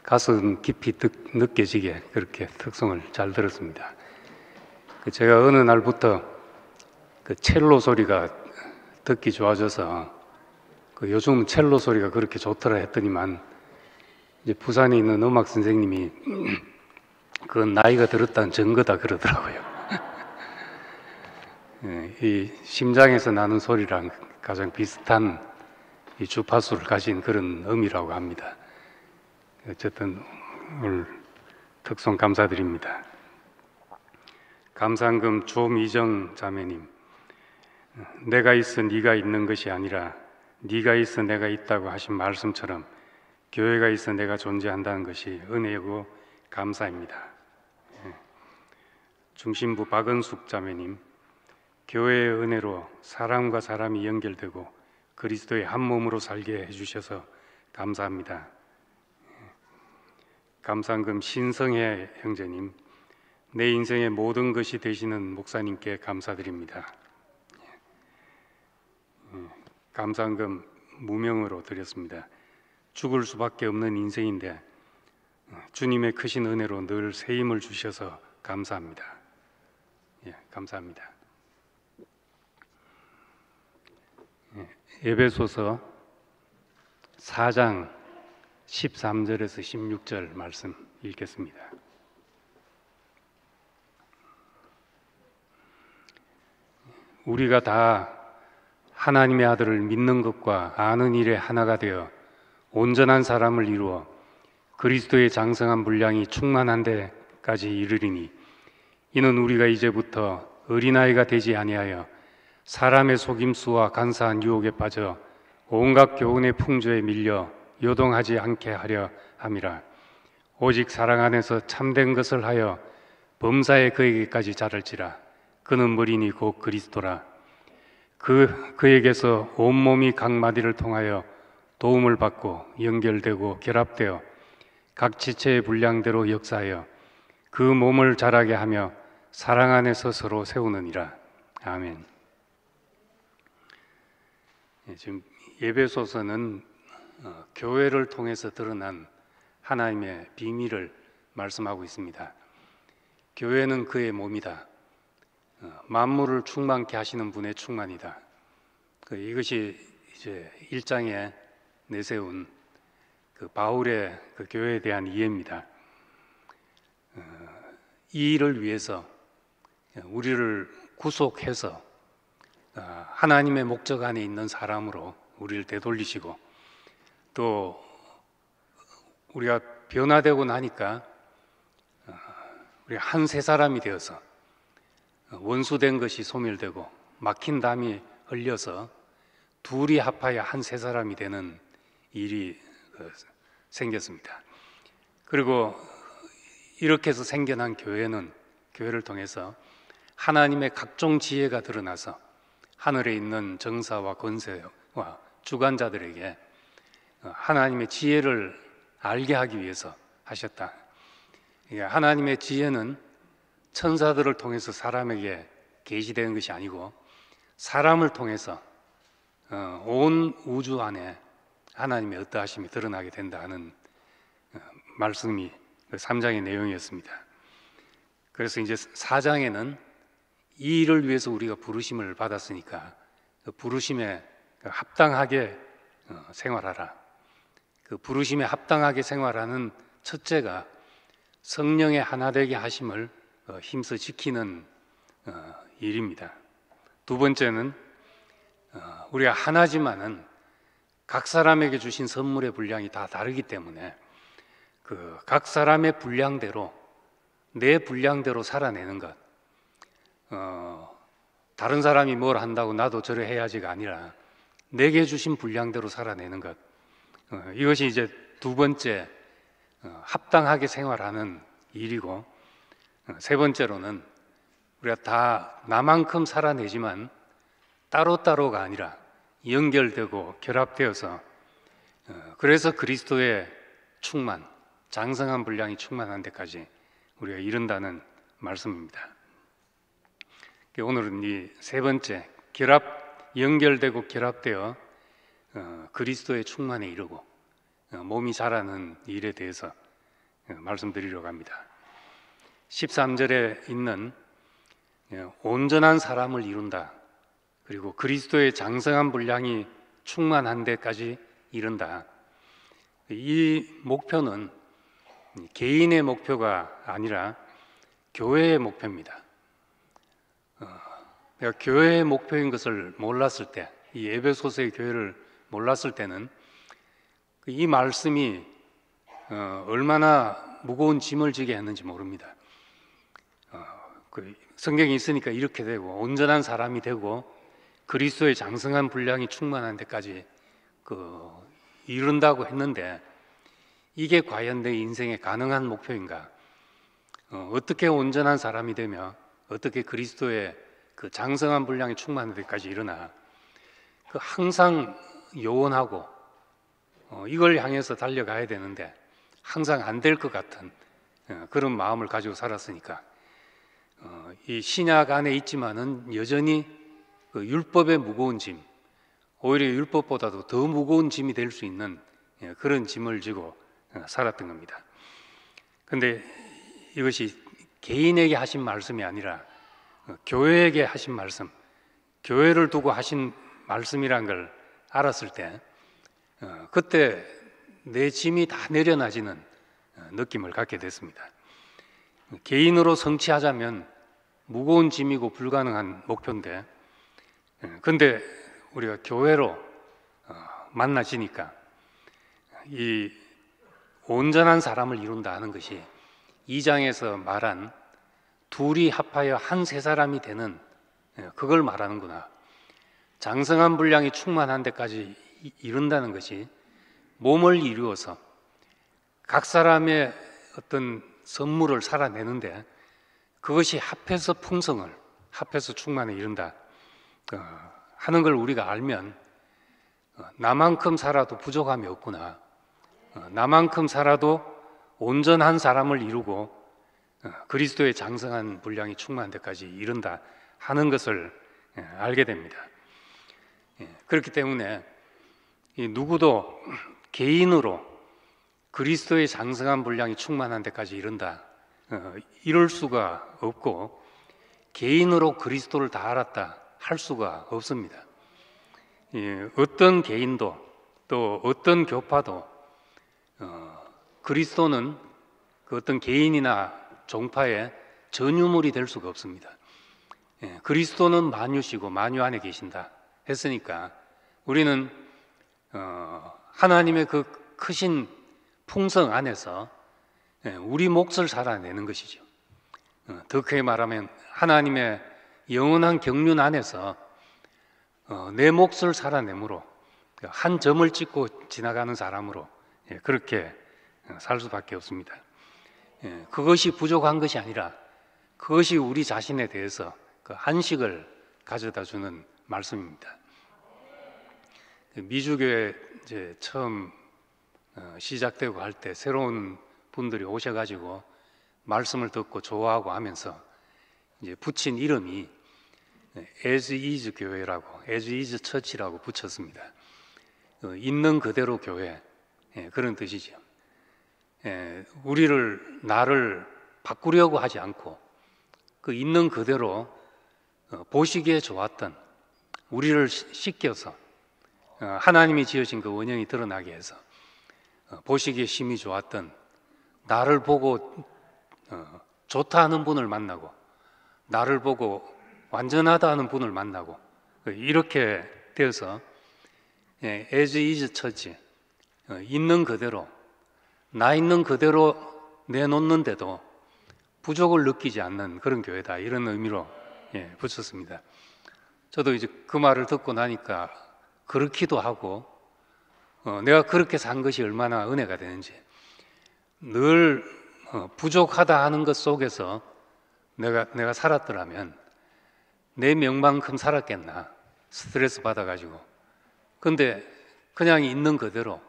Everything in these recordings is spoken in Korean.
가슴 깊이 느껴지게 그렇게 특성을 잘 들었습니다. 제가 어느 날부터 그 첼로 소리가 듣기 좋아져서 요즘 첼로 소리가 그렇게 좋더라 했더니만 이제 부산에 있는 음악 선생님이 그건 나이가 들었다는 증거다 그러더라고요. 이 심장에서 나는 소리랑 가장 비슷한 이 주파수를 가진 그런 음이라고 합니다. 어쨌든 오늘 특송 감사드립니다. 감상금 조미정 자매님, 내가 있어 네가 있는 것이 아니라 네가 있어 내가 있다고 하신 말씀처럼 교회가 있어 내가 존재한다는 것이 은혜고 감사입니다. 중심부 박은숙 자매님, 교회의 은혜로 사람과 사람이 연결되고 그리스도의 한 몸으로 살게 해주셔서 감사합니다. 감상금 신성혜 형제님, 내 인생의 모든 것이 되시는 목사님께 감사드립니다. 감상금 무명으로 드렸습니다. 죽을 수밖에 없는 인생인데 주님의 크신 은혜로 늘 새 힘을 주셔서 감사합니다. 감사합니다. 에베소서 4장 13절에서 16절 말씀 읽겠습니다. 우리가 다 하나님의 아들을 믿는 것과 아는 일에 하나가 되어 온전한 사람을 이루어 그리스도의 장성한 분량이 충만한 데까지 이르리니 이는 우리가 이제부터 어린아이가 되지 아니하여 사람의 속임수와 간사한 유혹에 빠져 온갖 교훈의 풍조에 밀려 요동하지 않게 하려 함이라. 오직 사랑 안에서 참된 것을 하여 범사에 그에게까지 자랄지라. 그는 머리니 곧 그리스도라. 그에게서 온몸이 각 마디를 통하여 도움을 받고 연결되고 결합되어 각 지체의 분량대로 역사하여 그 몸을 자라게 하며 사랑 안에서 서로 세우느니라. 아멘. 지금 에베소서는 교회를 통해서 드러난 하나님의 비밀을 말씀하고 있습니다. 교회는 그의 몸이다. 만물을 충만케 하시는 분의 충만이다. 이것이 이제 1장에 내세운 바울의 교회에 대한 이해입니다. 이 일을 위해서 우리를 구속해서 하나님의 목적 안에 있는 사람으로 우리를 되돌리시고 또 우리가 변화되고 나니까 우리가 한 새 사람이 되어서 원수된 것이 소멸되고 막힌 담이 흘려서 둘이 합하여 한 새 사람이 되는 일이 생겼습니다. 그리고 이렇게 해서 생겨난 교회를 통해서 하나님의 각종 지혜가 드러나서 하늘에 있는 정사와 권세와 주관자들에게 하나님의 지혜를 알게 하기 위해서 하셨다. 하나님의 지혜는 천사들을 통해서 사람에게 계시되는 것이 아니고 사람을 통해서 온 우주 안에 하나님의 어떠하심이 드러나게 된다 하는 말씀이 3장의 내용이었습니다. 그래서 이제 4장에는 이 일을 위해서 우리가 부르심을 받았으니까 그 부르심에 합당하게 생활하라. 그 부르심에 합당하게 생활하는 첫째가 성령의 하나 되게 하심을 힘써 지키는 일입니다. 두 번째는 우리가 하나지만은 각 사람에게 주신 선물의 분량이 다 다르기 때문에 각 사람의 분량대로 내 분량대로 살아내는 것. 다른 사람이 뭘 한다고 나도 저래 해야지가 아니라 내게 주신 분량대로 살아내는 것. 이것이 이제 두 번째 합당하게 생활하는 일이고, 세 번째로는 우리가 다 나만큼 살아내지만 따로따로가 아니라 연결되고 결합되어서 그래서 그리스도의 충만, 장성한 분량이 충만한 데까지 우리가 이른다는 말씀입니다. 오늘은 이 세 번째 연결되고 결합되어 그리스도의 충만에 이르고 몸이 자라는 일에 대해서 말씀드리려고 합니다. 13절에 있는 온전한 사람을 이룬다, 그리고 그리스도의 장성한 분량이 충만한 데까지 이른다. 이 목표는 개인의 목표가 아니라 교회의 목표입니다. 내가 교회의 목표인 것을 몰랐을 때, 이 에베소서의 교회를 몰랐을 때는 이 말씀이 얼마나 무거운 짐을 지게 했는지 모릅니다. 성경이 있으니까 이렇게 되고 온전한 사람이 되고 그리스도의 장성한 분량이 충만한 데까지 이룬다고 했는데, 이게 과연 내 인생에 가능한 목표인가? 어떻게 온전한 사람이 되며 어떻게 그리스도의 그 장성한 분량이 충만한 데까지 이르나? 항상 요원하고 이걸 향해서 달려가야 되는데 항상 안 될 것 같은 그런 마음을 가지고 살았으니까, 이 신약 안에 있지만은 여전히 그 율법의 무거운 짐, 오히려 율법보다도 더 무거운 짐이 될 수 있는 그런 짐을 지고 살았던 겁니다. 그런데 이것이 개인에게 하신 말씀이 아니라 교회에게 하신 말씀, 교회를 두고 하신 말씀이란 걸 알았을 때, 그때 내 짐이 다 내려놔지는 느낌을 갖게 됐습니다. 개인으로 성취하자면 무거운 짐이고 불가능한 목표인데, 근데 우리가 교회로 만나지니까 이 온전한 사람을 이룬다 하는 것이 2장에서 말한 둘이 합하여 한 세 사람이 되는, 그걸 말하는구나. 장성한 분량이 충만한 데까지 이룬다는 것이 몸을 이루어서 각 사람의 어떤 선물을 살아내는데, 그것이 합해서 풍성을, 합해서 충만에 이룬다 하는 걸 우리가 알면 나만큼 살아도 부족함이 없구나, 나만큼 살아도 온전한 사람을 이루고 그리스도의 장성한 분량이 충만한 데까지 이른다 하는 것을 알게 됩니다. 그렇기 때문에 누구도 개인으로 그리스도의 장성한 분량이 충만한 데까지 이른다, 이럴 수가 없고, 개인으로 그리스도를 다 알았다 할 수가 없습니다. 어떤 개인도 또 어떤 교파도 그리스도는 그 어떤 개인이나 종파의 전유물이 될 수가 없습니다. 그리스도는 만유시고 만유 안에 계신다 했으니까 우리는 하나님의 그 크신 풍성 안에서 우리 몫을 살아내는 것이죠. 더 크게 말하면 하나님의 영원한 경륜 안에서 내 몫을 살아내므로 한 점을 찍고 지나가는 사람으로 그렇게 살 수밖에 없습니다. 그것이 부족한 것이 아니라 그것이 우리 자신에 대해서 그 한식을 가져다 주는 말씀입니다. 미주교회 이제 처음 시작되고 할 때 새로운 분들이 오셔가지고 말씀을 듣고 좋아하고 하면서 이제 붙인 이름이 As is 교회라고, As is 처치라고 붙였습니다. 있는 그대로 교회, 그런 뜻이죠. 우리를, 나를 바꾸려고 하지 않고 그 있는 그대로 보시기에 좋았던 우리를 씻겨서 하나님이 지으신 그 원형이 드러나게 해서 보시기에 심히 좋았던 나를 보고 좋다 하는 분을 만나고 나를 보고 완전하다 하는 분을 만나고 이렇게 되어서 As is 처치, 있는 그대로, 나 있는 그대로 내놓는데도 부족을 느끼지 않는 그런 교회다, 이런 의미로 붙였습니다. 저도 이제 그 말을 듣고 나니까 그렇기도 하고, 내가 그렇게 산 것이 얼마나 은혜가 되는지, 늘 부족하다 하는 것 속에서 내가 살았더라면 내 명만큼 살았겠나, 스트레스 받아가지고. 근데 그냥 있는 그대로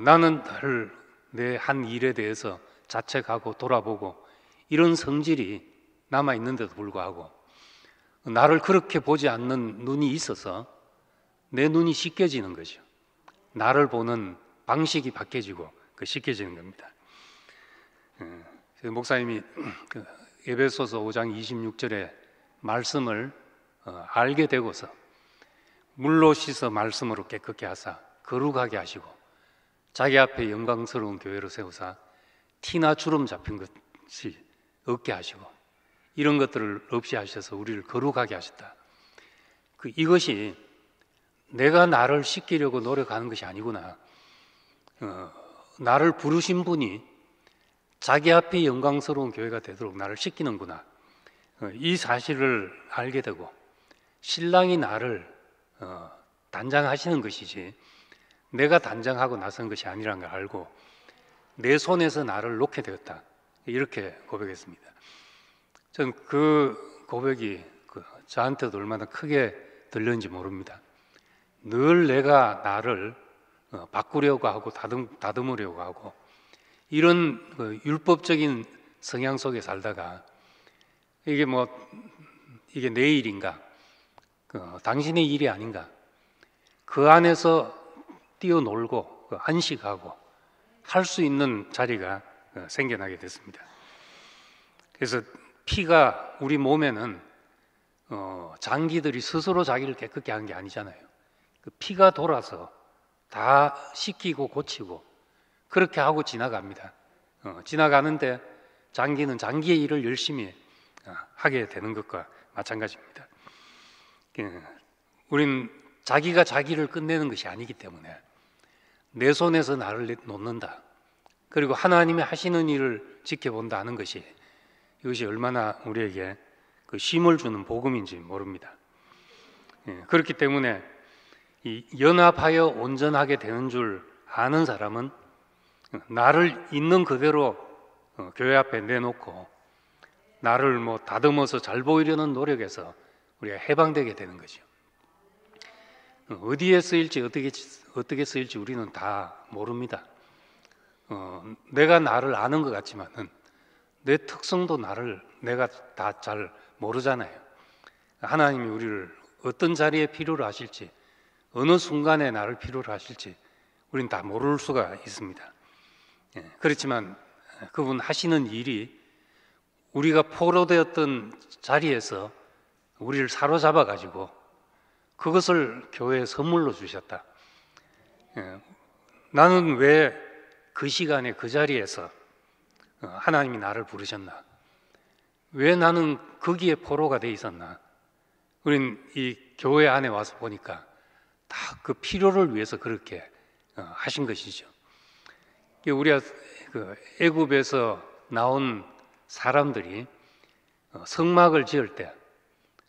나는 늘 내 한 일에 대해서 자책하고 돌아보고 이런 성질이 남아있는데도 불구하고 나를 그렇게 보지 않는 눈이 있어서 내 눈이 씻겨지는 거죠. 나를 보는 방식이 바뀌어지고 씻겨지는 겁니다. 목사님이 그 에베소서 5장 26절의 말씀을 알게 되고서 물로 씻어 말씀으로 깨끗게 하사 거룩하게 하시고 자기 앞에 영광스러운 교회로 세우사 티나 주름 잡힌 것이 없게 하시고 이런 것들을 없이 하셔서 우리를 거룩하게 하셨다. 이것이 내가 나를 씻기려고 노력하는 것이 아니구나. 나를 부르신 분이 자기 앞에 영광스러운 교회가 되도록 나를 씻기는구나. 이 사실을 알게 되고 신랑이 나를 단장하시는 것이지 내가 단장하고 나선 것이 아니라는 걸 알고 내 손에서 나를 놓게 되었다. 이렇게 고백했습니다. 전 그 고백이 저한테도 얼마나 크게 들렸는지 모릅니다. 늘 내가 나를 바꾸려고 하고 다듬으려고 하고 이런 율법적인 성향 속에 살다가 이게 내 일인가? 당신의 일이 아닌가? 그 안에서 뛰어놀고 안식하고 할 수 있는 자리가 생겨나게 됐습니다. 그래서 피가 우리 몸에는 장기들이 스스로 자기를 깨끗게 하는 게 아니잖아요. 그 피가 돌아서 다 씻기고 고치고 그렇게 하고 지나갑니다. 지나가는데 장기는 장기의 일을 열심히 하게 되는 것과 마찬가지입니다. 우린 자기가 자기를 끝내는 것이 아니기 때문에 내 손에서 나를 놓는다. 그리고 하나님이 하시는 일을 지켜본다 하는 것이 이것이 얼마나 우리에게 쉼을 주는 복음인지 모릅니다. 그렇기 때문에 연합하여 온전하게 되는 줄 아는 사람은 나를 있는 그대로 교회 앞에 내놓고 나를 다듬어서 잘 보이려는 노력에서 우리가 해방되게 되는 거죠. 어디에 쓰일지 어떻게 쓰일지 우리는 다 모릅니다. 내가 나를 아는 것 같지만은 내 특성도 내가 다 잘 모르잖아요. 하나님이 우리를 어떤 자리에 필요로 하실지 어느 순간에 나를 필요로 하실지 우리는 다 모를 수가 있습니다. 그렇지만 그분 하시는 일이 우리가 포로되었던 자리에서 우리를 사로잡아 가지고 그것을 교회에 선물로 주셨다. 나는 왜 그 시간에 그 자리에서 하나님이 나를 부르셨나? 왜 나는 거기에 포로가 돼 있었나? 우린 이 교회 안에 와서 보니까 다 그 필요를 위해서 그렇게 하신 것이죠. 우리가 애굽에서 나온 사람들이 성막을 지을 때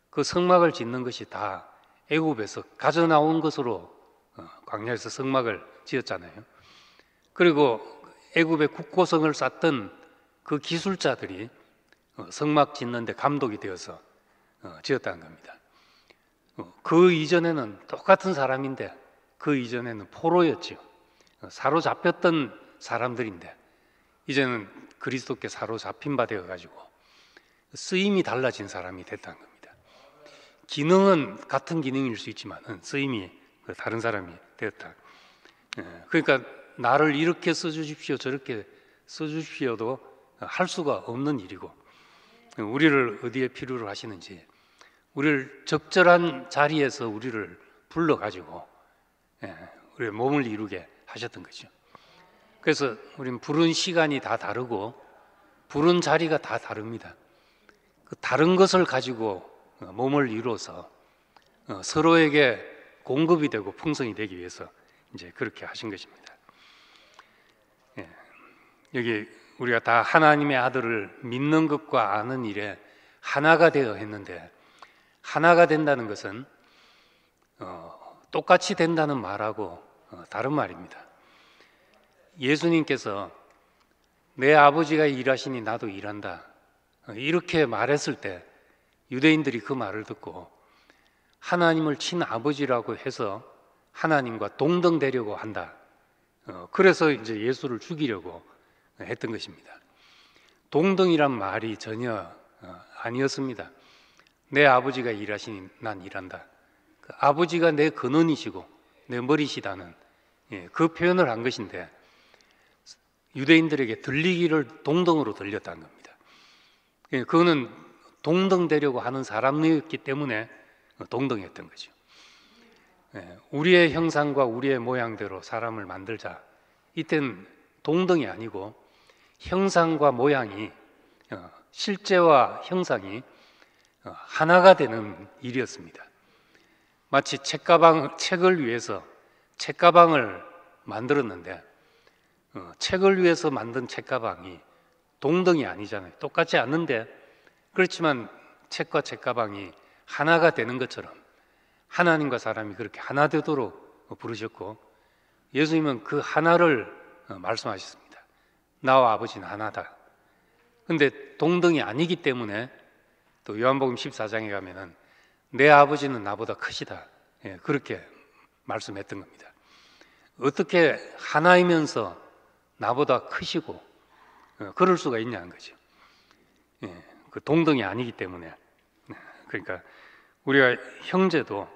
그 성막을 짓는 것이 다 애굽에서 가져 나온 것으로 광야에서 성막을 지었잖아요. 그리고 애굽의 국고성을 쌓던 그 기술자들이 성막 짓는데 감독이 되어서 지었다는 겁니다. 그 이전에는 똑같은 사람인데 그 이전에는 포로였죠. 사로잡혔던 사람들인데 이제는 그리스도께 사로잡힌 바 되어가지고 쓰임이 달라진 사람이 됐다는 겁니다. 기능은 같은 기능일 수 있지만 쓰임이 다른 사람이 되었다. 그러니까 나를 이렇게 써주십시오 저렇게 써주십시오도 할 수가 없는 일이고 우리를 어디에 필요로 하시는지 우리를 적절한 자리에서 우리를 불러가지고 우리의 몸을 이루게 하셨던 거죠. 그래서 우리는 부른 시간이 다 다르고 부른 자리가 다 다릅니다. 그 다른 것을 가지고 몸을 이루어서 서로에게 공급이 되고 풍성이 되기 위해서 이제 그렇게 하신 것입니다. 여기 우리가 다 하나님의 아들을 믿는 것과 아는 일에 하나가 되어 했는데 하나가 된다는 것은 똑같이 된다는 말하고 다른 말입니다. 예수님께서 내 아버지가 일하시니 나도 일한다 이렇게 말했을 때 유대인들이 그 말을 듣고 하나님을 친아버지라고 해서 하나님과 동등되려고 한다. 그래서 이제 예수를 죽이려고 했던 것입니다. 동등이란 말이 전혀 아니었습니다. 내 아버지가 일하시니 난 일한다. 그 아버지가 내 근원이시고 내 머리시다는 그 표현을 한 것인데 유대인들에게 들리기를 동등으로 들렸다는 겁니다. 그거는 동등되려고 하는 사람이었기 때문에 동등했던 거죠. 우리의 형상과 우리의 모양대로 사람을 만들자. 이때는 동등이 아니고 형상과 모양이 실제와 형상이 하나가 되는 일이었습니다. 마치 책을 위해서 책가방을 만들었는데 책을 위해서 만든 책가방이 동등이 아니잖아요. 똑같지 않는데 그렇지만 책과 책가방이 하나가 되는 것처럼 하나님과 사람이 그렇게 하나 되도록 부르셨고 예수님은 그 하나를 말씀하셨습니다. 나와 아버지는 하나다. 근데 동등이 아니기 때문에 또 요한복음 14장에 가면은 내 아버지는 나보다 크시다. 그렇게 말씀했던 겁니다. 어떻게 하나이면서 나보다 크시고 그럴 수가 있냐는 거죠. 그 동등이 아니기 때문에. 그러니까 우리가 형제도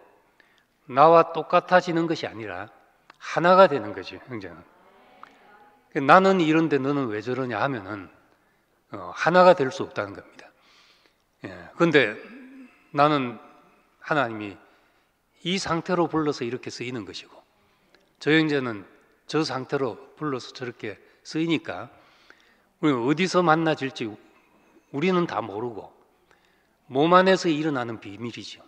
나와 똑같아지는 것이 아니라 하나가 되는 거죠. 형제는. 나는 이런데 너는 왜 저러냐 하면은 하나가 될 수 없다는 겁니다. 그런데 나는 하나님이 이 상태로 불러서 이렇게 쓰이는 것이고 저 형제는 저 상태로 불러서 저렇게 쓰이니까 우리는 어디서 만나질지 우리는 다 모르고 몸 안에서 일어나는 비밀이죠.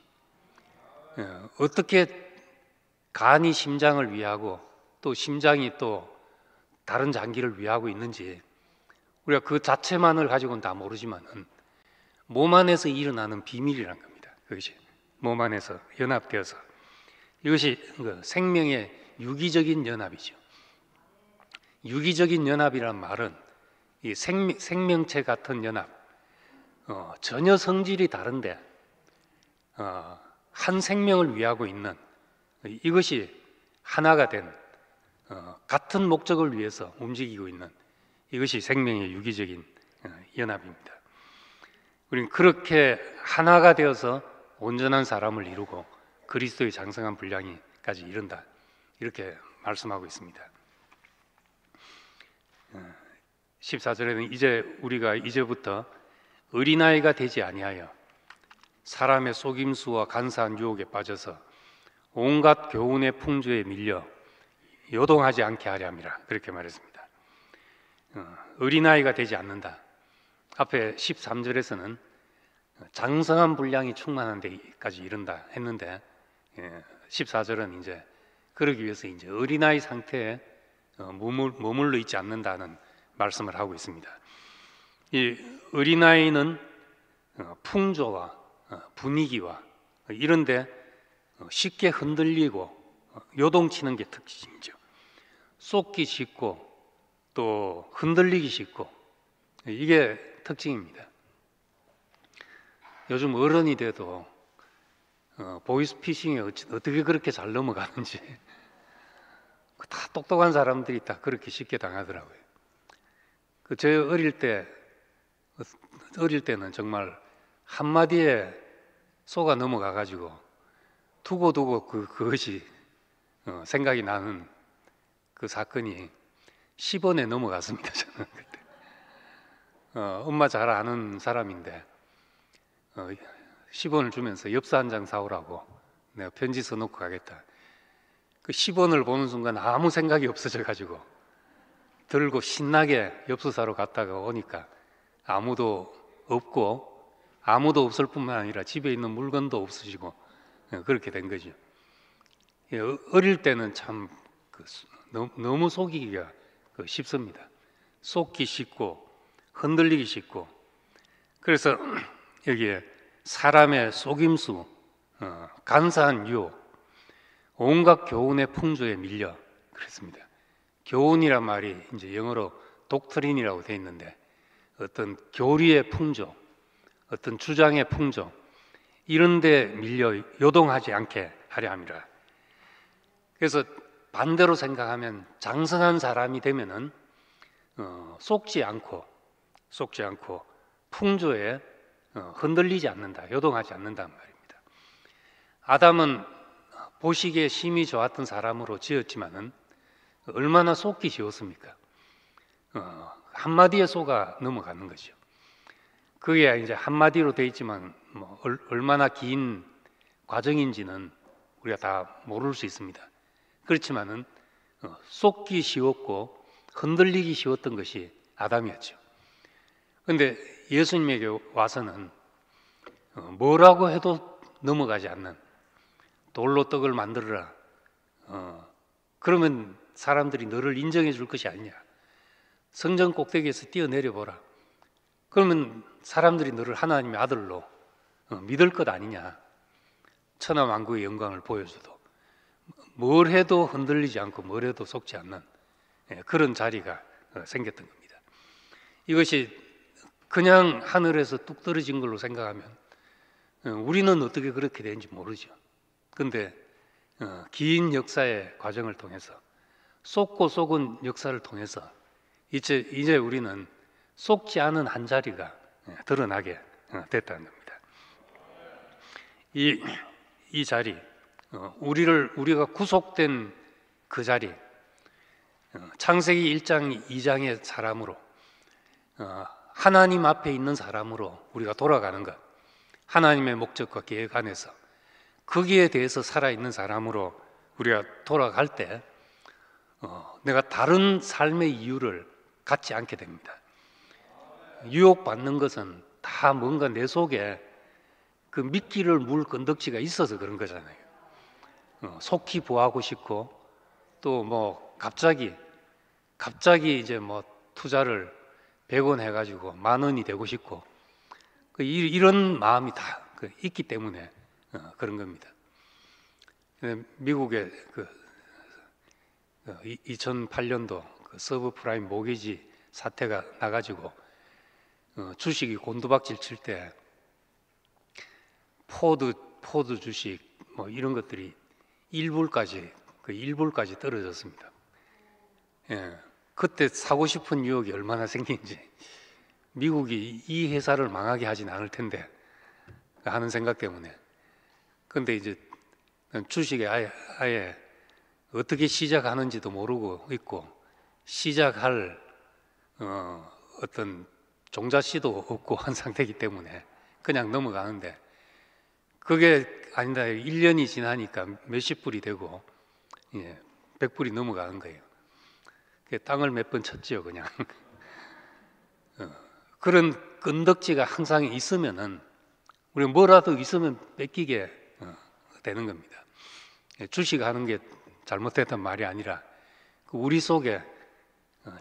어떻게 간이 심장을 위하고 또 심장이 또 다른 장기를 위하고 있는지 우리가 그 자체만을 가지고는 다 모르지만은 몸 안에서 일어나는 비밀이란 겁니다. 그것이 몸 안에서 연합되어서 이것이 생명의 유기적인 연합이죠. 유기적인 연합이란 말은 이 생명체 같은 연합, 전혀 성질이 다른데 한 생명을 위하고 있는 이것이 하나가 된 같은 목적을 위해서 움직이고 있는 이것이 생명의 유기적인 연합입니다. 우리는 그렇게 하나가 되어서 온전한 사람을 이루고 그리스도의 장성한 분량이까지 이른다. 이렇게 말씀하고 있습니다. 14절에는 이제 우리가 이제부터 어린아이가 되지 아니하여 사람의 속임수와 간사한 유혹에 빠져서 온갖 교훈의 풍조에 밀려 요동하지 않게 하려 함이라. 그렇게 말했습니다. 어린아이가 되지 않는다. 앞에 13절에서는 장성한 분량이 충만한 데까지 이른다 했는데 14절은 이제 그러기 위해서 이제 어린아이 상태에 머물러 있지 않는다는 말씀을 하고 있습니다. 이 어린아이는 풍조와 분위기와 이런데 쉽게 흔들리고 요동치는 게 특징이죠. 쏟기 쉽고 또 흔들리기 쉽고 이게 특징입니다. 요즘 어른이 돼도 보이스피싱에 어떻게 그렇게 잘 넘어가는지 다 똑똑한 사람들이 다 그렇게 쉽게 당하더라고요. 저 어릴 때는 정말 한마디에 속아 넘어가가지고 두고두고 그것이 생각이 나는 그 사건이 10원에 넘어갔습니다. 저는 그때 엄마 잘 아는 사람인데 10원을 주면서 엽서 한 장 사오라고 내가 편지 써놓고 가겠다. 그 10원을 보는 순간 아무 생각이 없어져가지고 들고 신나게 엽서 사러 갔다가 오니까 아무도 없고 아무도 없을 뿐만 아니라 집에 있는 물건도 없어지고 그렇게 된 거죠. 어릴 때는 참 너무 속이기가 쉽습니다. 속기 쉽고 흔들리기 쉽고 그래서 여기에 사람의 속임수, 간사한 유혹, 온갖 교훈의 풍조에 밀려 그랬습니다. 교훈이란 말이 이제 영어로 독트린이라고 되어 있는데 어떤 교리의 풍조, 어떤 주장의 풍조 이런 데 밀려 요동하지 않게 하려 함이라. 그래서 반대로 생각하면 장성한 사람이 되면은 속지 않고 풍조에 흔들리지 않는다, 요동하지 않는다는 말입니다. 아담은 보시기에 심히 좋았던 사람으로 지었지만은 얼마나 속기 쉬웠습니까? 한마디에 속아 넘어가는 거죠. 그게 이제 한마디로 돼 있지만 뭐 얼마나 긴 과정인지는 우리가 다 모를 수 있습니다. 그렇지만은 속기 쉬웠고 흔들리기 쉬웠던 것이 아담이었죠. 그런데 예수님에게 와서는 뭐라고 해도 넘어가지 않는 돌로 떡을 만들어라. 그러면 사람들이 너를 인정해 줄 것이 아니냐. 성전 꼭대기에서 뛰어내려 보라. 그러면 사람들이 너를 하나님의 아들로 믿을 것 아니냐. 천하만국의 영광을 보여줘도 뭘 해도 흔들리지 않고 뭘 해도 속지 않는 그런 자리가 생겼던 겁니다. 이것이 그냥 하늘에서 뚝 떨어진 걸로 생각하면 우리는 어떻게 그렇게 되는지 모르죠. 그런데 긴 역사의 과정을 통해서 쏟고 쏟은 역사를 통해서 이제 우리는 속지 않은 한 자리가 드러나게 됐다는 겁니다. 이 자리, 우리가 구속된 그 자리, 창세기 1장 2장의 사람으로 하나님 앞에 있는 사람으로 우리가 돌아가는 것, 하나님의 목적과 계획 안에서 거기에 대해서 살아있는 사람으로 우리가 돌아갈 때 내가 다른 삶의 이유를 갖지 않게 됩니다. 유혹받는 것은 다 뭔가 내 속에 그 미끼를 물 건덕지가 있어서 그런 거잖아요. 속히 보하고 싶고 또 뭐 갑자기 이제 뭐 투자를 100원 해가지고 10,000원이 되고 싶고 이런 마음이 다 있기 때문에 그런 겁니다. 미국의 2008년도 서브프라임 모기지 사태가 나가지고 주식이 곤두박질 칠 때 포드 주식 뭐 이런 것들이 1불까지 떨어졌습니다. 그때 사고 싶은 유혹이 얼마나 생긴지 미국이 이 회사를 망하게 하진 않을 텐데 하는 생각 때문에. 그런데 이제 주식에 아예 어떻게 시작하는지도 모르고 있고 시작할 어떤 종잣씨도 없고 한 상태이기 때문에 그냥 넘어가는데 그게 아니다. 1년이 지나니까 몇십 불이 되고 100불이 넘어가는 거예요. 땅을 몇 번 쳤지요 그냥. 그런 건덕지가 항상 있으면은 우리 뭐라도 있으면 뺏기게 되는 겁니다. 주식하는 게 잘못됐단 말이 아니라 우리 속에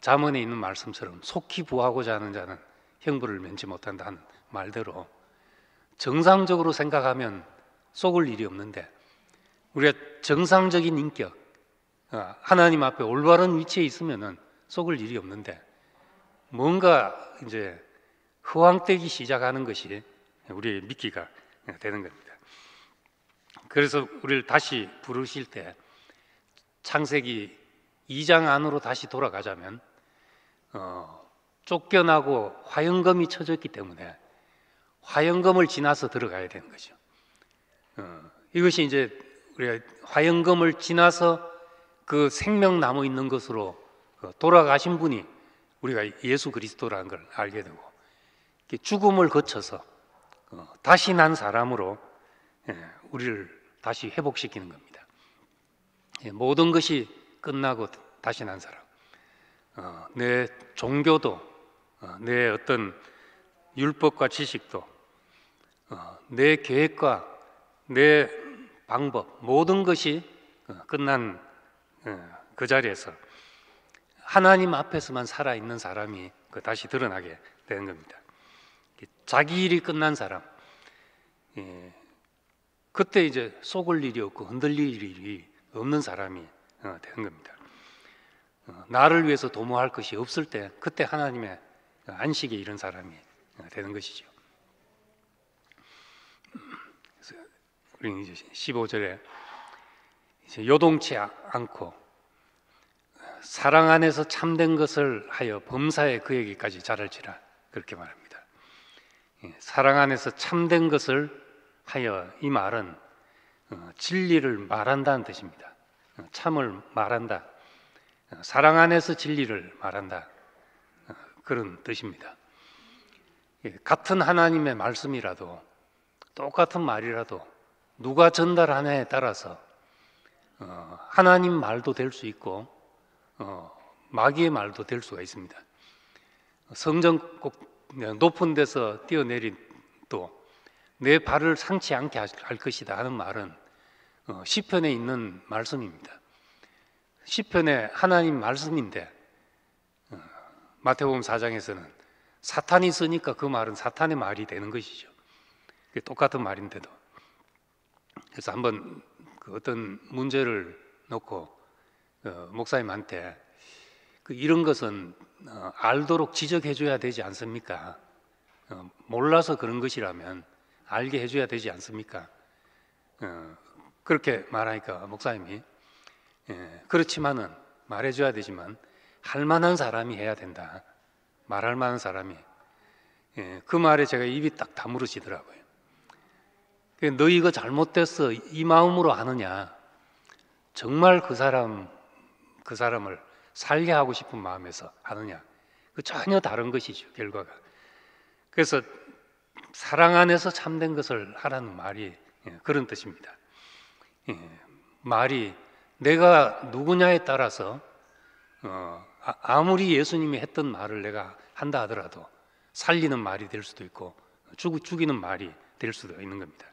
잠언에 있는 말씀처럼 속히 부하고자 하는 자는 형벌을 면치 못한다는 말대로 정상적으로 생각하면 속을 일이 없는데 우리가 정상적인 인격 하나님 앞에 올바른 위치에 있으면은 속을 일이 없는데 뭔가 이제 허황되기 시작하는 것이 우리의 미끼가 되는 겁니다. 그래서 우리를 다시 부르실 때 창세기 2장 안으로 다시 돌아가자면 쫓겨나고 화영검이 쳐졌기 때문에 화영검을 지나서 들어가야 되는 거죠. 이것이 이제 우리가 화영검을 지나서 그 생명 남아 있는 것으로 돌아가신 분이 우리가 예수 그리스도라는 걸 알게 되고 죽음을 거쳐서 다시 난 사람으로 우리를 다시 회복시키는 겁니다. 모든 것이 끝나고 다시 난 사람, 내 종교도 내 어떤 율법과 지식도 내 계획과 내 방법 모든 것이 끝난 그 자리에서 하나님 앞에서만 살아있는 사람이 다시 드러나게 되는 겁니다. 자기 일이 끝난 사람, 그때 이제 속을 일이 없고 흔들릴 일이 없는 사람이 되는 겁니다. 나를 위해서 도모할 것이 없을 때 그때 하나님의 안식에 이른 사람이 되는 것이죠. 그래서 우리는 이제 15절에 이제 요동치 않고 사랑 안에서 참된 것을 하여 범사에 그에게까지 자랄지라 그렇게 말합니다. 사랑 안에서 참된 것을 하여 이 말은 진리를 말한다는 뜻입니다. 참을 말한다. 사랑 안에서 진리를 말한다. 그런 뜻입니다. 같은 하나님의 말씀이라도 똑같은 말이라도 누가 전달하냐에 따라서 하나님 말도 될 수 있고 마귀의 말도 될 수가 있습니다. 성전 꼭 높은 데서 뛰어내린 또 내 발을 상치 않게 할 것이다 하는 말은 시편에 있는 말씀입니다. 시편에 하나님 말씀인데 마태복음 4장에서는 사탄이 쓰니까 그 말은 사탄의 말이 되는 것이죠. 똑같은 말인데도. 그래서 한번 어떤 문제를 놓고 목사님한테 이런 것은 알도록 지적해 줘야 되지 않습니까? 몰라서 그런 것이라면 알게 해줘야 되지 않습니까? 그렇게 말하니까 목사님이 그렇지만은 말해줘야 되지만 할 만한 사람이 해야 된다. 말할 만한 사람이. 그 말에 제가 입이 딱 다물어지더라고요. 너 이거 잘못됐어 이 마음으로 하느냐? 정말 그 사람을 살게 하고 싶은 마음에서 하느냐? 그 전혀 다른 것이죠, 결과가. 그래서 사랑 안에서 참된 것을 하라는 말이 그런 뜻입니다. 말이 내가 누구냐에 따라서 아무리 예수님이 했던 말을 내가 한다 하더라도 살리는 말이 될 수도 있고 죽이는 말이 될 수도 있는 겁니다.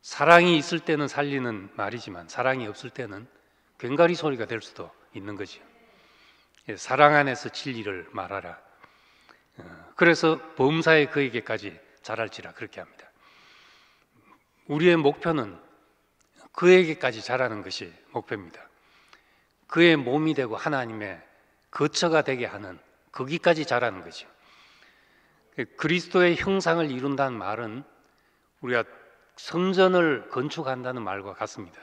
사랑이 있을 때는 살리는 말이지만 사랑이 없을 때는 괭가리 소리가 될 수도 있는 거죠. 사랑 안에서 진리를 말하라. 그래서 범사에 그에게까지 자랄지라 그렇게 합니다. 우리의 목표는 그에게까지 자라는 것이 목표입니다. 그의 몸이 되고 하나님의 거처가 되게 하는 거기까지 자라는 거죠. 그리스도의 형상을 이룬다는 말은 우리가 성전을 건축한다는 말과 같습니다.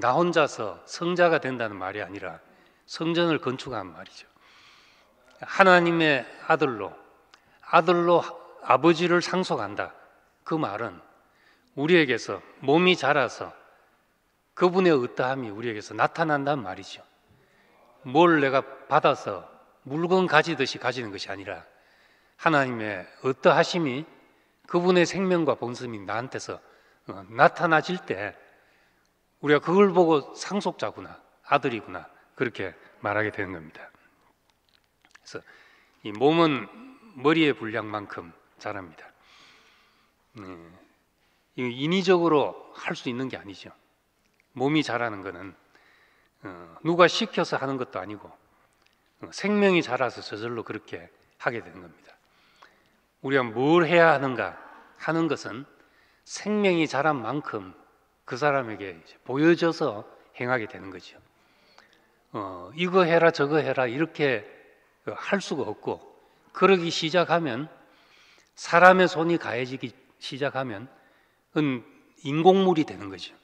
나 혼자서 성자가 된다는 말이 아니라 성전을 건축하는 말이죠. 하나님의 아들로 아버지를 상속한다. 그 말은 우리에게서 몸이 자라서 그분의 어떠함이 우리에게서 나타난다는 말이죠. 뭘 내가 받아서 물건 가지듯이 가지는 것이 아니라 하나님의 어떠하심이 그분의 생명과 본성이 나한테서 나타나질 때 우리가 그걸 보고 상속자구나, 아들이구나 그렇게 말하게 되는 겁니다. 그래서 이 몸은 머리의 분량만큼 자랍니다. 인위적으로 할 수 있는 게 아니죠. 몸이 자라는 것은 누가 시켜서 하는 것도 아니고 생명이 자라서 저절로 그렇게 하게 되는 겁니다. 우리가 뭘 해야 하는가 하는 것은 생명이 자란 만큼 그 사람에게 보여져서 행하게 되는 거죠. 이거 해라 저거 해라 이렇게 할 수가 없고 그러기 시작하면 사람의 손이 가해지기 시작하면 인공물이 되는 거죠.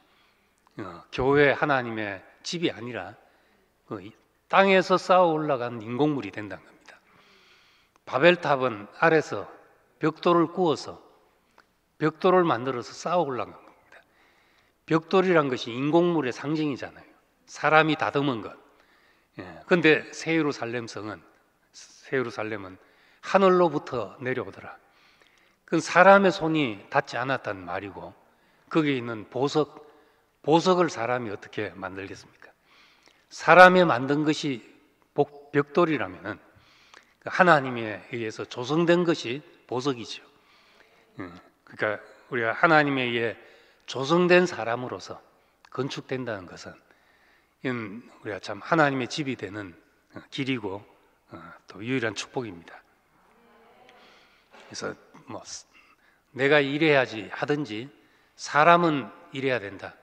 교회 하나님의 집이 아니라 땅에서 쌓아 올라간 인공물이 된다는 겁니다. 바벨탑은 아래서 벽돌을 구워서 벽돌을 만들어서 쌓아 올라간 겁니다. 벽돌이란 것이 인공물의 상징이잖아요. 사람이 다듬은 것. 그런데 새 예루살렘은 하늘로부터 내려오더라. 그건 사람의 손이 닿지 않았다는 말이고 거기에 있는 보석을 사람이 어떻게 만들겠습니까? 사람이 만든 것이 벽돌이라면 하나님에 의해서 조성된 것이 보석이죠. 그러니까 우리가 하나님에 의해 조성된 사람으로서 건축된다는 것은 이건 우리가 참 하나님의 집이 되는 길이고 또 유일한 축복입니다. 그래서 내가 이래야지 하든지 사람은 이래야 된다.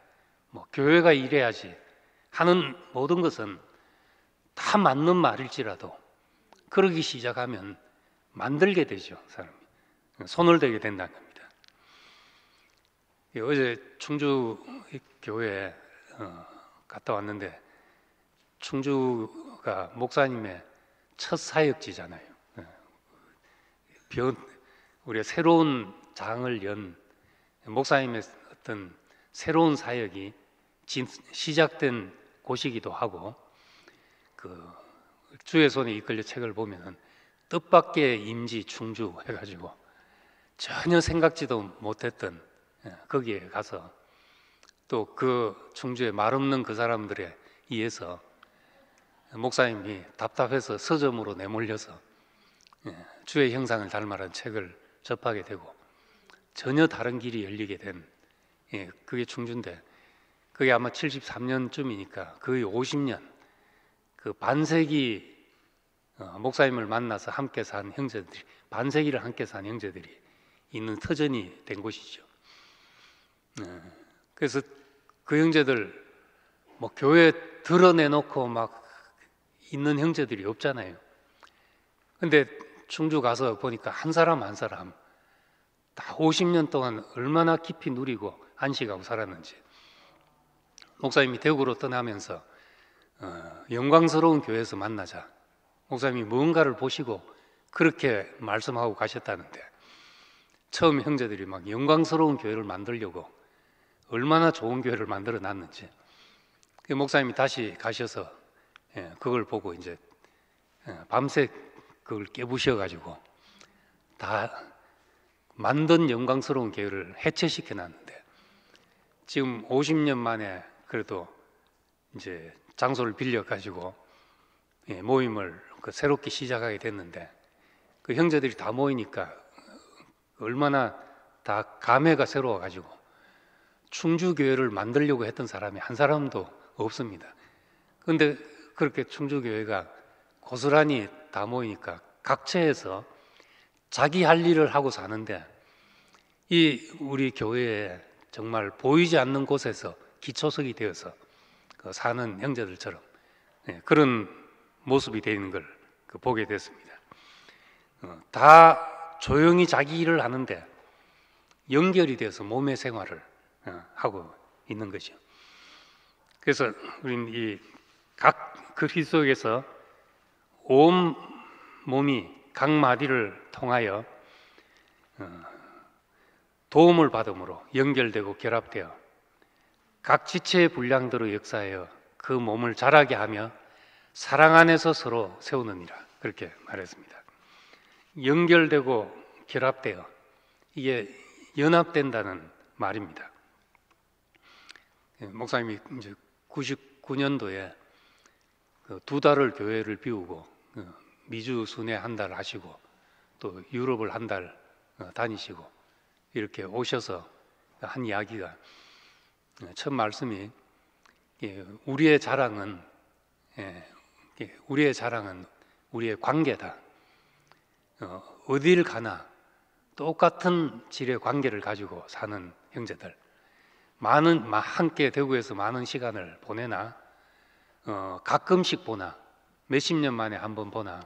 교회가 이래야지 하는 모든 것은 다 맞는 말일지라도 그러기 시작하면 만들게 되죠. 사람이 손을 대게 된다는 겁니다. 어제 충주 교회에 갔다 왔는데 충주가 목사님의 첫 사역지잖아요. 우리가 새로운 장을 연 목사님의 어떤 새로운 사역이 시작된 곳이기도 하고 주의 손에 이끌려 책을 보면 뜻밖의 임지 충주 해가지고 전혀 생각지도 못했던 거기에 가서 또 그 충주에 말없는 그 사람들에 의해서 목사님이 답답해서 서점으로 내몰려서 주의 형상을 닮아라는 책을 접하게 되고 전혀 다른 길이 열리게 된 그게 충주인데, 그게 아마 73년쯤이니까 거의 50년, 그 반세기 목사님을 만나서 함께 산 형제들이, 반세기를 함께 산 형제들이 있는 터전이 된 곳이죠. 그래서 그 형제들 뭐 교회 드러내놓고 막 있는 형제들이 없잖아요. 근데 충주 가서 보니까 한 사람 한 사람 다 50년 동안 얼마나 깊이 누리고 안식하고 살았는지. 목사님이 대구로 떠나면서 영광스러운 교회에서 만나자, 목사님이 뭔가를 보시고 그렇게 말씀하고 가셨다는데, 처음 형제들이 막 영광스러운 교회를 만들려고 얼마나 좋은 교회를 만들어 놨는지, 목사님이 다시 가셔서 그걸 보고 이제 밤새 그걸 깨부셔가지고 다 만든 영광스러운 교회를 해체시켜 놨는데, 지금 50년 만에 그래도 이제 장소를 빌려가지고 모임을 새롭게 시작하게 됐는데, 그 형제들이 다 모이니까 얼마나 다 감회가 새로워가지고 충주교회를 만들려고 했던 사람이 한 사람도 없습니다. 그런데 그렇게 충주교회가 고스란히 다 모이니까 각처에서 자기 할 일을 하고 사는데, 이 우리 교회에 정말 보이지 않는 곳에서 기초석이 되어서 사는 형제들처럼 그런 모습이 되는 걸 보게 됐습니다. 다 조용히 자기 일을 하는데 연결이 되어서 몸의 생활을 하고 있는 것이죠. 그래서 우리는 이 각 그리스도에서 온 몸이 각 마디를 통하여 도움을 받음으로 연결되고 결합되어 각 지체의 분량대로 역사하여 그 몸을 자라게 하며 사랑 안에서 서로 세우느니라, 그렇게 말했습니다. 연결되고 결합되어 이게 연합된다는 말입니다. 목사님이 이제 99년도에 2달을 교회를 비우고 미주 순회 한 달 하시고 또 유럽을 한 달 다니시고 이렇게 오셔서 한 이야기가, 첫 말씀이 우리의 자랑은 우리의 관계다. 어딜 가나 똑같은 질의 관계를 가지고 사는 형제들, 함께 대구에서 많은 시간을 보내나 가끔씩 보나 몇십 년 만에 한 번 보나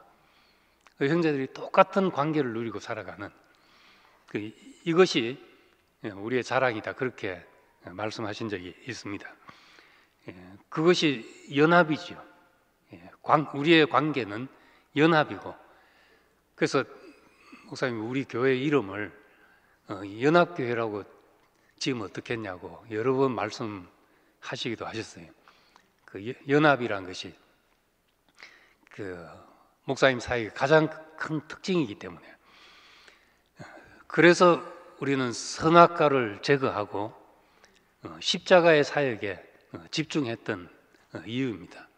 그 형제들이 똑같은 관계를 누리고 살아가는 이것이 우리의 자랑이다, 그렇게 말씀하신 적이 있습니다. 그것이 연합이죠. 우리의 관계는 연합이고, 그래서 목사님이 우리 교회 이름을 연합교회라고 지으면 어떻겠냐고 여러 번 말씀하시기도 하셨어요. 그 연합이란 것이 그 목사님 사역의 가장 큰 특징이기 때문에, 그래서 우리는 선악과를 제거하고 십자가의 사역에 집중했던 이유입니다.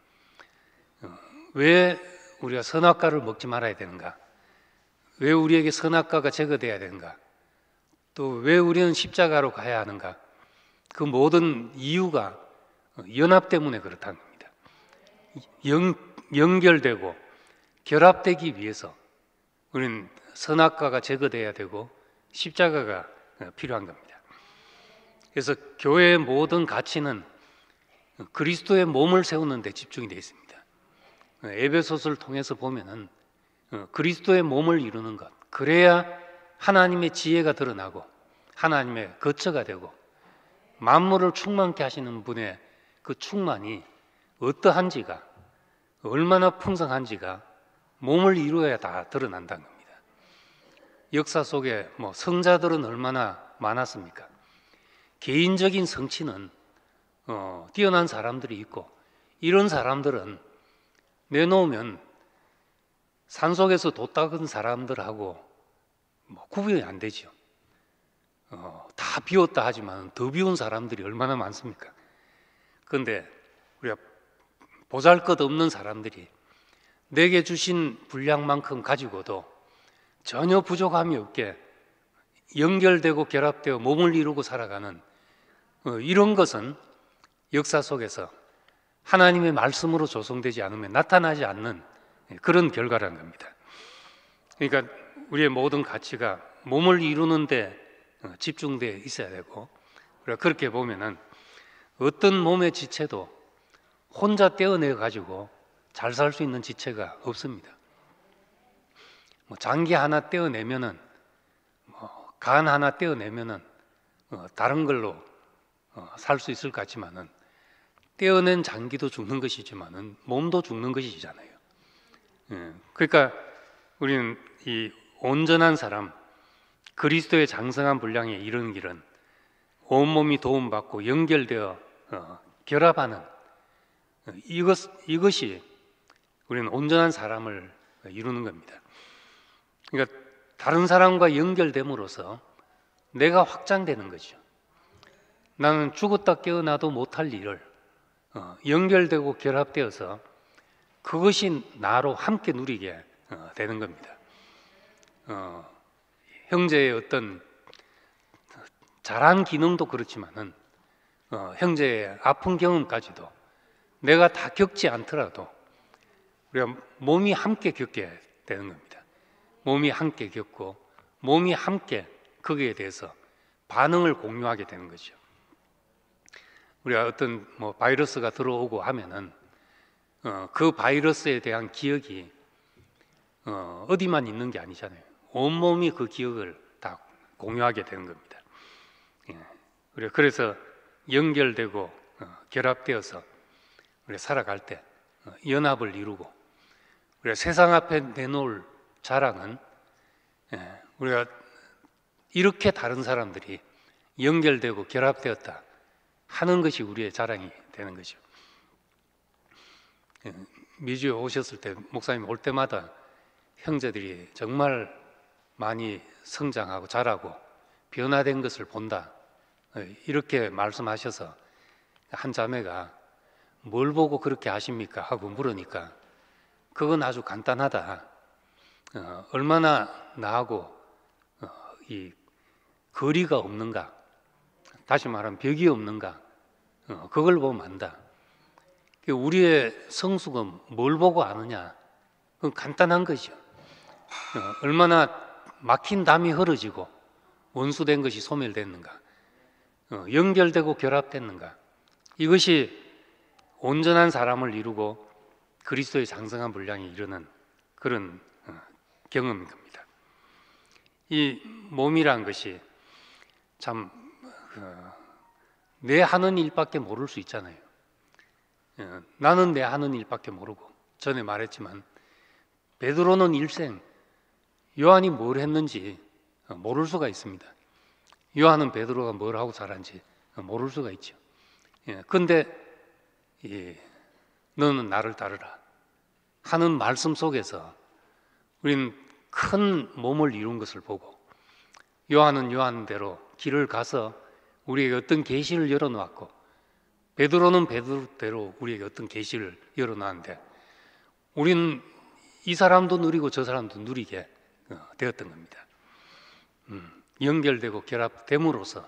왜 우리가 선악과를 먹지 말아야 되는가? 왜 우리에게 선악과가 제거돼야 되는가? 또 왜 우리는 십자가로 가야 하는가? 그 모든 이유가 연합 때문에 그렇다는 겁니다. 연결되고 결합되기 위해서 우리는 선악과가 제거돼야 되고 십자가가 필요한 겁니다. 그래서 교회의 모든 가치는 그리스도의 몸을 세우는 데 집중이 되어 있습니다. 에베소서를 통해서 보면은 그리스도의 몸을 이루는 것, 그래야 하나님의 지혜가 드러나고 하나님의 거처가 되고 만물을 충만케 하시는 분의 그 충만이 어떠한지가, 얼마나 풍성한지가 몸을 이루어야 다 드러난다는 겁니다. 역사 속에 성자들은 얼마나 많았습니까? 개인적인 성취는 뛰어난 사람들이 있고, 이런 사람들은 내놓으면 산속에서 돛 닦은 사람들하고 구분이 안 되죠. 다 비웠다 하지만 더 비운 사람들이 얼마나 많습니까? 그런데 우리가 보잘것없는 사람들이 내게 주신 분량만큼 가지고도 전혀 부족함이 없게 연결되고 결합되어 몸을 이루고 살아가는 이런 것은 역사 속에서 하나님의 말씀으로 조성되지 않으면 나타나지 않는 그런 결과라는 겁니다. 그러니까 우리의 모든 가치가 몸을 이루는 데 집중되어 있어야 되고, 우리가 그렇게 보면은 어떤 몸의 지체도 혼자 떼어내 가지고 잘 살 수 있는 지체가 없습니다. 장기 하나 떼어내면은 간 하나 떼어내면은 다른 걸로 살 수 있을 것 같지만은 떼어낸 장기도 죽는 것이지만은 몸도 죽는 것이잖아요. 그러니까 우리는 이 온전한 사람, 그리스도의 장성한 분량에 이르는 길은 온몸이 도움받고 연결되어 결합하는 이것이 우리는 온전한 사람을 이루는 겁니다. 그러니까 다른 사람과 연결됨으로써 내가 확장되는 거죠. 나는 죽었다 깨어나도 못할 일을 연결되고 결합되어서 그것이 나로 함께 누리게 되는 겁니다. 형제의 어떤 잘한 기능도 그렇지만은 형제의 아픈 경험까지도 내가 다 겪지 않더라도 우리가 몸이 함께 겪게 되는 겁니다. 몸이 함께 겪고 몸이 함께 거기에 대해서 반응을 공유하게 되는 거죠. 우리가 어떤 바이러스가 들어오고 하면은 그 바이러스에 대한 기억이 어디만 있는 게 아니잖아요. 온몸이 그 기억을 다 공유하게 되는 겁니다. 그래서 연결되고 결합되어서 우리가 살아갈 때 연합을 이루고, 우리가 세상 앞에 내놓을 자랑은 우리가 이렇게 다른 사람들이 연결되고 결합되었다 하는 것이 우리의 자랑이 되는 거죠. 미주에 오셨을 때 목사님 올 때마다 형제들이 정말 많이 성장하고 자라고 변화된 것을 본다, 이렇게 말씀하셔서 한 자매가 뭘 보고 그렇게 하십니까 하고 물으니까 그건 아주 간단하다. 얼마나 나하고 이 거리가 없는가, 다시 말하면 벽이 없는가, 그걸 보면 안다. 우리의 성숙은 뭘 보고 아느냐? 그건 간단한 거죠. 얼마나 막힌 담이 흐려지고 원수된 것이 소멸됐는가, 연결되고 결합됐는가, 이것이 온전한 사람을 이루고 그리스도의 장성한 분량에 이르는 그런 경험인 겁니다. 이 몸이란 것이 참 내 하는 일밖에 모를 수 있잖아요. 나는 내 하는 일밖에 모르고, 전에 말했지만 베드로는 일생 요한이 뭘 했는지 모를 수가 있습니다. 요한은 베드로가 뭘 하고 자란지 모를 수가 있죠. 그런데 너는 나를 따르라 하는 말씀 속에서 우리는 큰 몸을 이룬 것을 보고, 요한은 요한대로 길을 가서 우리에게 어떤 계시를 열어놓았고, 베드로는 베드로대로 우리에게 어떤 계시를 열어놨는데, 우리는 이 사람도 누리고 저 사람도 누리게 되었던 겁니다. 연결되고 결합됨으로써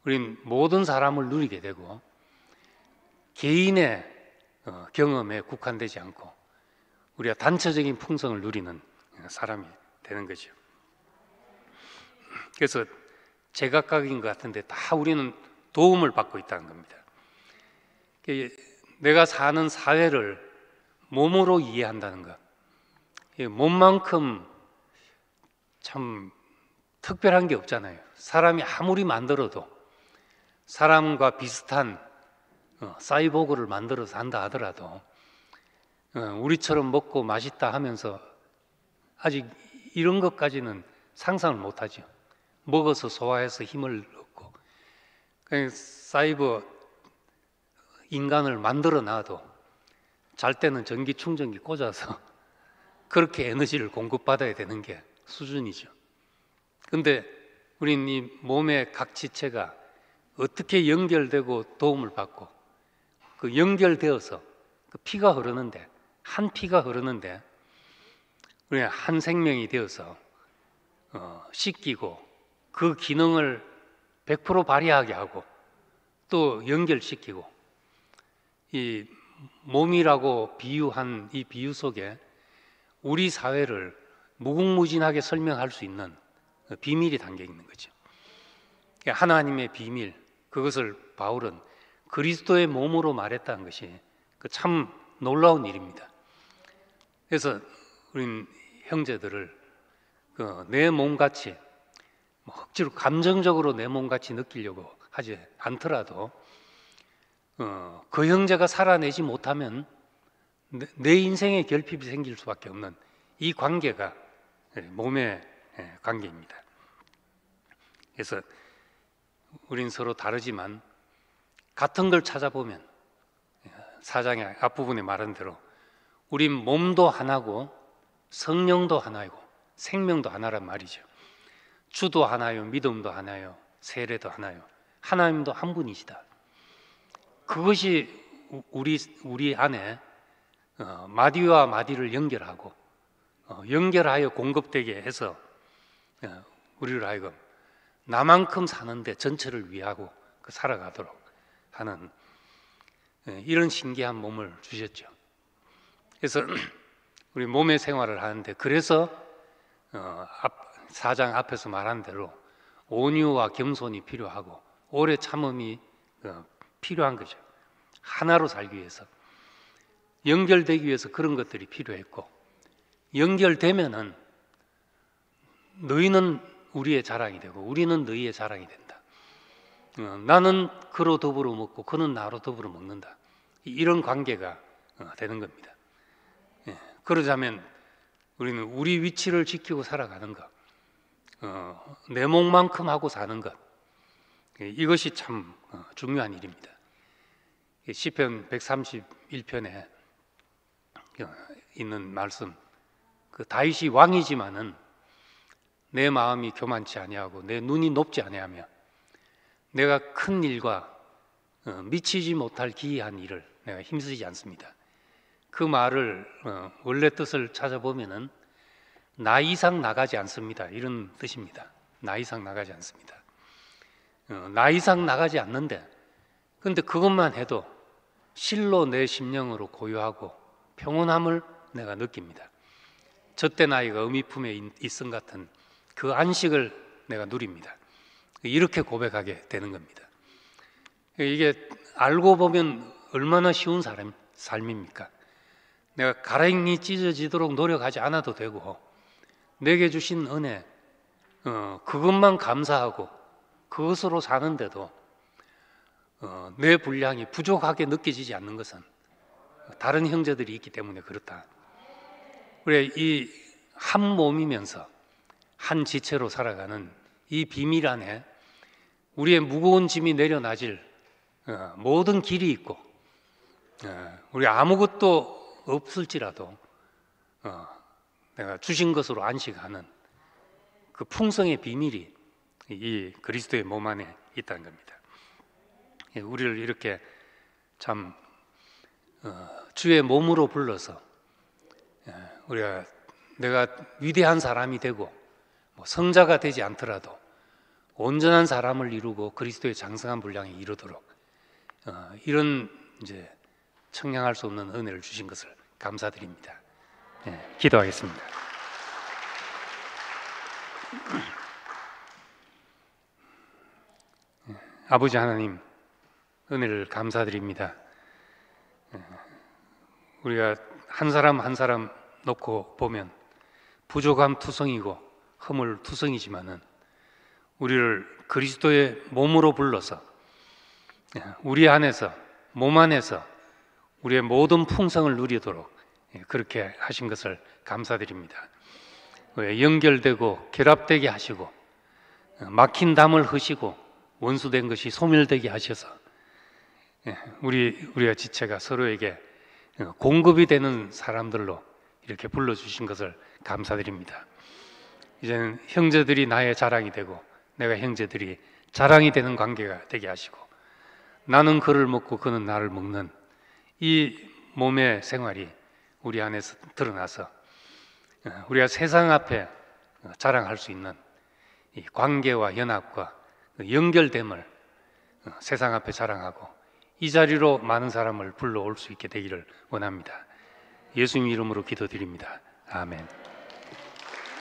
우리는 모든 사람을 누리게 되고 개인의 경험에 국한되지 않고 우리가 단체적인 풍성을 누리는 사람이 되는 거죠. 그래서 제각각인 것 같은데 다 우리는 도움을 받고 있다는 겁니다. 내가 사는 사회를 몸으로 이해한다는 것, 몸만큼 참 특별한 게 없잖아요. 사람이 아무리 만들어도 사람과 비슷한 사이보그를 만들어서 한다 하더라도 우리처럼 먹고 맛있다 하면서 아직 이런 것까지는 상상을 못하죠. 먹어서 소화해서 힘을 얻고, 사이버 인간을 만들어 놔도 잘 때는 전기 충전기 꽂아서 그렇게 에너지를 공급받아야 되는 게 수준이죠. 근데 우린 이 몸의 각 지체가 어떻게 연결되고 도움을 받고 그 연결되어서 그 피가 흐르는데, 한 피가 흐르는데 우리 한 생명이 되어서 씻기고 그 기능을 100% 발휘하게 하고 또 연결시키고, 이 몸이라고 비유한 이 비유 속에 우리 사회를 무궁무진하게 설명할 수 있는 비밀이 담겨 있는 거죠. 하나님의 비밀, 그것을 바울은 그리스도의 몸으로 말했다는 것이 참 놀라운 일입니다. 그래서 우린 형제들을 내 몸같이 억지로 감정적으로 내 몸같이 느끼려고 하지 않더라도 그 형제가 살아내지 못하면 내 인생에 결핍이 생길 수밖에 없는 이 관계가 몸의 관계입니다. 그래서 우린 서로 다르지만 같은 걸 찾아보면 4장의 앞부분에 말한 대로 우린 몸도 하나고 성령도 하나이고 생명도 하나란 말이죠. 주도 하나요, 믿음도 하나요, 세례도 하나요. 하나님도 한 분이시다. 그것이 우리 안에 마디와 마디를 연결하고 연결하여 공급되게 해서 우리를 하여금 나만큼 사는데 전체를 위하고 살아가도록 하는 이런 신기한 몸을 주셨죠. 그래서 우리 몸의 생활을 하는데, 그래서 4장 앞에서 말한 대로 온유와 겸손이 필요하고 오래 참음이 필요한 거죠. 하나로 살기 위해서, 연결되기 위해서 그런 것들이 필요했고, 연결되면은 너희는 우리의 자랑이 되고 우리는 너희의 자랑이 된다. 나는 그로 더불어 먹고 그는 나로 더불어 먹는다. 이런 관계가 되는 겁니다. 그러자면 우리는 우리 위치를 지키고 살아가는 것, 내 몸만큼 하고 사는 것, 이것이 참 중요한 일입니다. 시편 131편에 있는 말씀, 다윗이 왕이지만은 내 마음이 교만치 아니하고 내 눈이 높지 아니하며 내가 큰 일과 미치지 못할 기이한 일을 내가 힘쓰지 않습니다. 그 말을 원래 뜻을 찾아보면은 나 이상 나가지 않습니다, 이런 뜻입니다. 나 이상 나가지 않습니다. 나 이상 나가지 않는데, 그런데 그것만 해도 실로 내 심령으로 고요하고 평온함을 내가 느낍니다. 젖된 아이가 어미 품에 있음 같은 그 안식을 내가 누립니다. 이렇게 고백하게 되는 겁니다. 이게 알고 보면 얼마나 쉬운 삶입니까? 내가 가랑이 찢어지도록 노력하지 않아도 되고, 내게 주신 은혜, 그것만 감사하고 그것으로 사는데도 내 분량이 부족하게 느껴지지 않는 것은 다른 형제들이 있기 때문에 그렇다. 그래, 이 한 몸이면서 한 지체로 살아가는 이 비밀 안에 우리의 무거운 짐이 내려놔질 모든 길이 있고, 우리 아무것도 없을지라도 내가 주신 것으로 안식하는 그 풍성의 비밀이 이 그리스도의 몸 안에 있다는 겁니다. 우리를 이렇게 참 주의 몸으로 불러서 우리가 내가 위대한 사람이 되고 성자가 되지 않더라도 온전한 사람을 이루고 그리스도의 장성한 분량에 이르도록 이런 이제 청량할 수 없는 은혜를 주신 것을 감사드립니다. 기도하겠습니다. 아버지 하나님, 은혜를 감사드립니다. 우리가 한 사람 한 사람 놓고 보면 부족함 투성이고 허물 투성이지만은 우리를 그리스도의 몸으로 불러서 우리 안에서, 몸 안에서 우리의 모든 풍성을 누리도록 그렇게 하신 것을 감사드립니다. 연결되고 결합되게 하시고 막힌 담을 흐시고 원수된 것이 소멸되게 하셔서 우리의 지체가 서로에게 공급이 되는 사람들로 이렇게 불러주신 것을 감사드립니다. 이제는 형제들이 나의 자랑이 되고 내가 형제들이 자랑이 되는 관계가 되게 하시고, 나는 그를 먹고 그는 나를 먹는 이 몸의 생활이 우리 안에서 드러나서 우리가 세상 앞에 자랑할 수 있는 이 관계와 연합과 연결됨을 세상 앞에 자랑하고 이 자리로 많은 사람을 불러올 수 있게 되기를 원합니다. 예수님 이름으로 기도드립니다. 아멘.